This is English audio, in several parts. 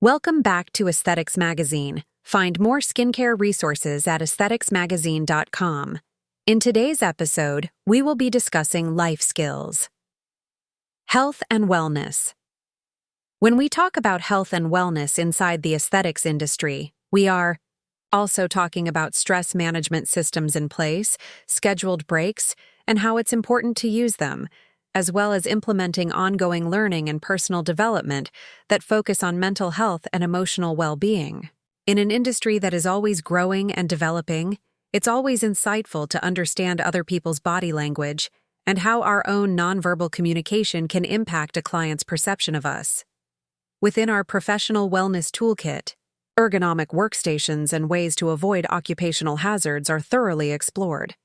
Welcome back to Aesthetics Magazine. Find more skincare resources at esthéticsmagazine.com. In today's episode, we will be discussing life skills. Health and wellness. When we talk about health and wellness inside the aesthetics industry, we are also talking about stress management systems in place, scheduled breaks, and how it's important to use them, as well as implementing ongoing learning and personal development that focus on mental health and emotional well-being. In an industry that is always growing and developing, it's always insightful to understand other people's body language and how our own nonverbal communication can impact a client's perception of us. Within our professional wellness toolkit, ergonomic workstations and ways to avoid occupational hazards are thoroughly explored.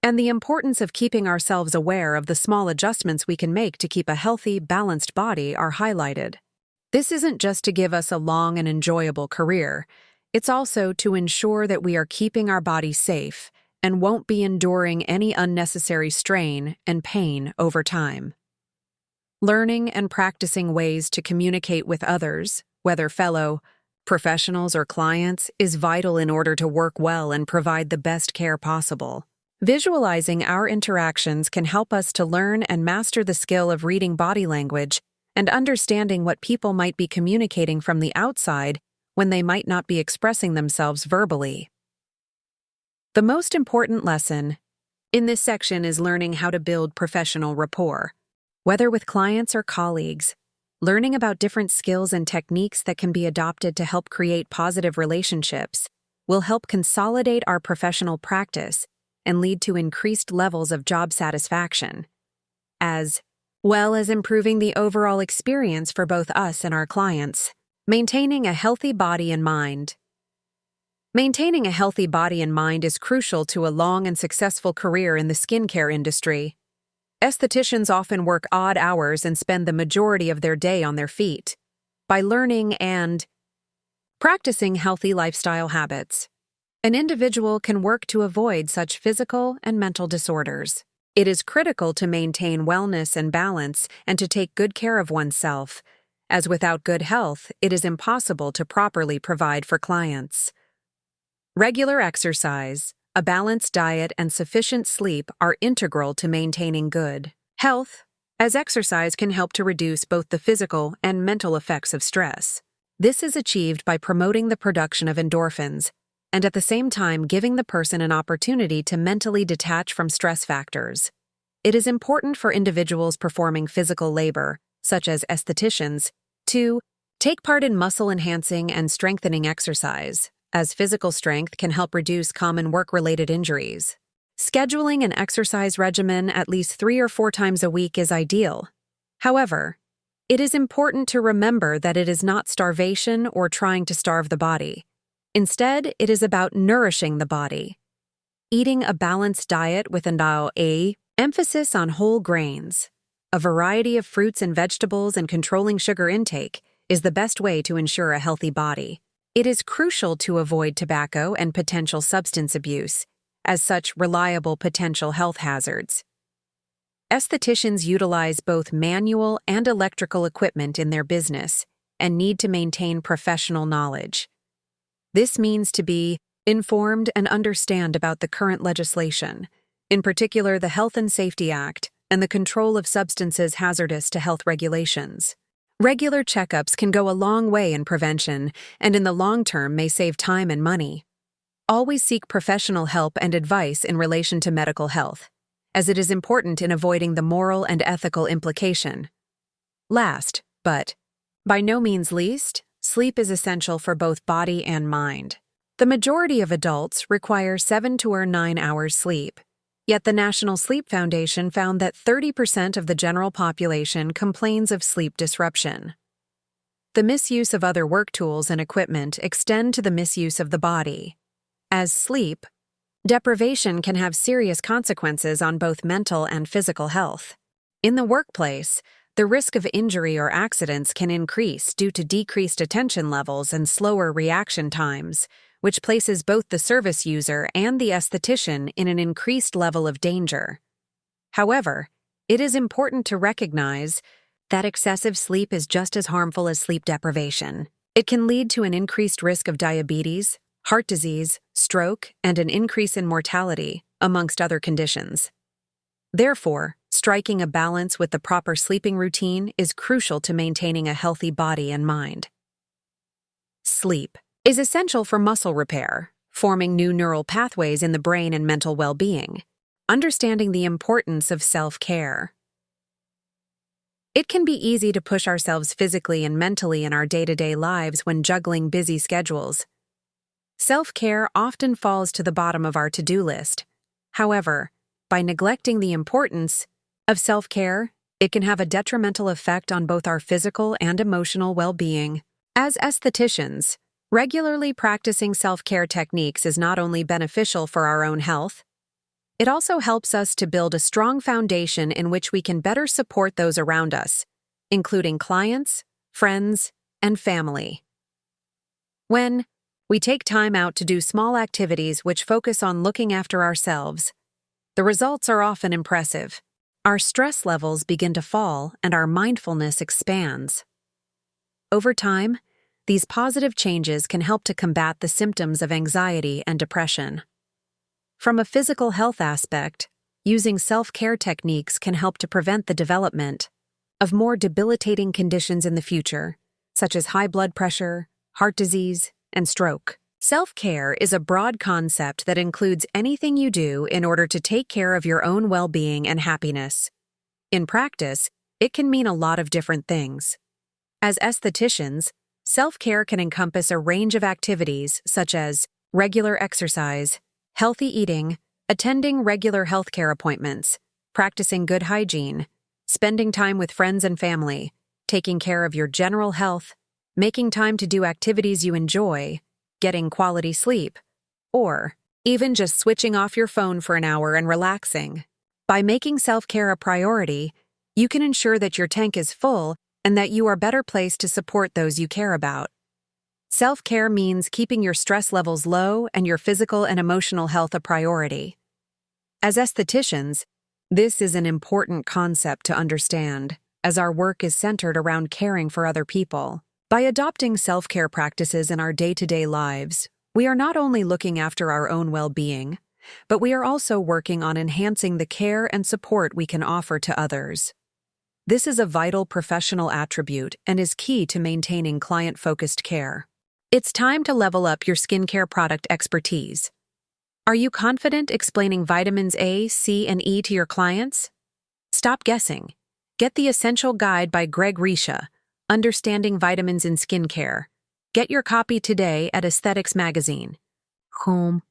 And the importance of keeping ourselves aware of the small adjustments we can make to keep a healthy, balanced body are highlighted. This isn't just to give us a long and enjoyable career, it's also to ensure that we are keeping our body safe and won't be enduring any unnecessary strain and pain over time. Learning and practicing ways to communicate with others, whether fellow professionals or clients, is vital in order to work well and provide the best care possible. Visualizing our interactions can help us to learn and master the skill of reading body language and understanding what people might be communicating from the outside when they might not be expressing themselves verbally. The most important lesson in this section is learning how to build professional rapport. Whether with clients or colleagues, learning about different skills and techniques that can be adopted to help create positive relationships will help consolidate our professional practice and lead to increased levels of job satisfaction, as well as improving the overall experience for both us and our clients. Maintaining a healthy body and mind. Maintaining a healthy body and mind is crucial to a long and successful career in the skincare industry. Estheticians often work odd hours and spend the majority of their day on their feet. By learning and practicing healthy lifestyle habits, an individual can work to avoid such physical and mental disorders. It is critical to maintain wellness and balance and to take good care of oneself, as without good health, it is impossible to properly provide for clients. Regular exercise, a balanced diet, and sufficient sleep are integral to maintaining good health, as exercise can help to reduce both the physical and mental effects of stress. This is achieved by promoting the production of endorphins, and at the same time giving the person an opportunity to mentally detach from stress factors. It is important for individuals performing physical labor, such as estheticians, to take part in muscle-enhancing and strengthening exercise, as physical strength can help reduce common work-related injuries. Scheduling an exercise regimen at least 3 or 4 times a week is ideal. However, it is important to remember that it is not starvation or trying to starve the body. Instead, it is about nourishing the body. Eating a balanced diet with an emphasis on whole grains, a variety of fruits and vegetables, and controlling sugar intake is the best way to ensure a healthy body. It is crucial to avoid tobacco and potential substance abuse, as such reliable potential health hazards. Estheticians utilize both manual and electrical equipment in their business and need to maintain professional knowledge. This means to be informed and understand about the current legislation, in particular the Health and Safety Act and the control of substances hazardous to health regulations. Regular checkups can go a long way in prevention and in the long term may save time and money. Always seek professional help and advice in relation to medical health, as it is important in avoiding the moral and ethical implication. Last, but by no means least, sleep is essential for both body and mind. The majority of adults require 7 to 9 hours sleep, yet the National Sleep Foundation found that 30% of the general population complains of sleep disruption. The misuse of other work tools and equipment extend to the misuse of the body, as sleep deprivation can have serious consequences on both mental and physical health. In the workplace, the risk of injury or accidents can increase due to decreased attention levels and slower reaction times, which places both the service user and the esthetician in an increased level of danger. However, it is important to recognize that excessive sleep is just as harmful as sleep deprivation. It can lead to an increased risk of diabetes, heart disease, stroke, and an increase in mortality, amongst other conditions. Therefore, striking a balance with the proper sleeping routine is crucial to maintaining a healthy body and mind. Sleep is essential for muscle repair, forming new neural pathways in the brain and mental well-being. Understanding the importance of self-care. It can be easy to push ourselves physically and mentally in our day-to-day lives when juggling busy schedules. Self-care often falls to the bottom of our to-do list. However, by neglecting the importance of self-care, it can have a detrimental effect on both our physical and emotional well-being. As estheticians, regularly practicing self-care techniques is not only beneficial for our own health, it also helps us to build a strong foundation in which we can better support those around us, including clients, friends, and family. When we take time out to do small activities which focus on looking after ourselves, the results are often impressive. Our stress levels begin to fall and our mindfulness expands. Over time, these positive changes can help to combat the symptoms of anxiety and depression. From a physical health aspect, using self-care techniques can help to prevent the development of more debilitating conditions in the future, such as high blood pressure, heart disease, and stroke. Self-care is a broad concept that includes anything you do in order to take care of your own well-being and happiness. In practice, it can mean a lot of different things. As estheticians, self-care can encompass a range of activities such as regular exercise, healthy eating, attending regular healthcare appointments, practicing good hygiene, spending time with friends and family, taking care of your general health, making time to do activities you enjoy, getting quality sleep, or even just switching off your phone for an hour and relaxing. By making self-care a priority, you can ensure that your tank is full and that you are better placed to support those you care about. Self-care means keeping your stress levels low and your physical and emotional health a priority. As estheticians, this is an important concept to understand, as our work is centered around caring for other people. By adopting self-care practices in our day-to-day lives, we are not only looking after our own well-being, but we are also working on enhancing the care and support we can offer to others. This is a vital professional attribute and is key to maintaining client-focused care. It's time to level up your skincare product expertise. Are you confident explaining vitamins A, C, and E to your clients? Stop guessing. Get the Essential Guide by Greg Risha, Understanding Vitamins in Skincare. Get your copy today at Esthetics Magazine. Home.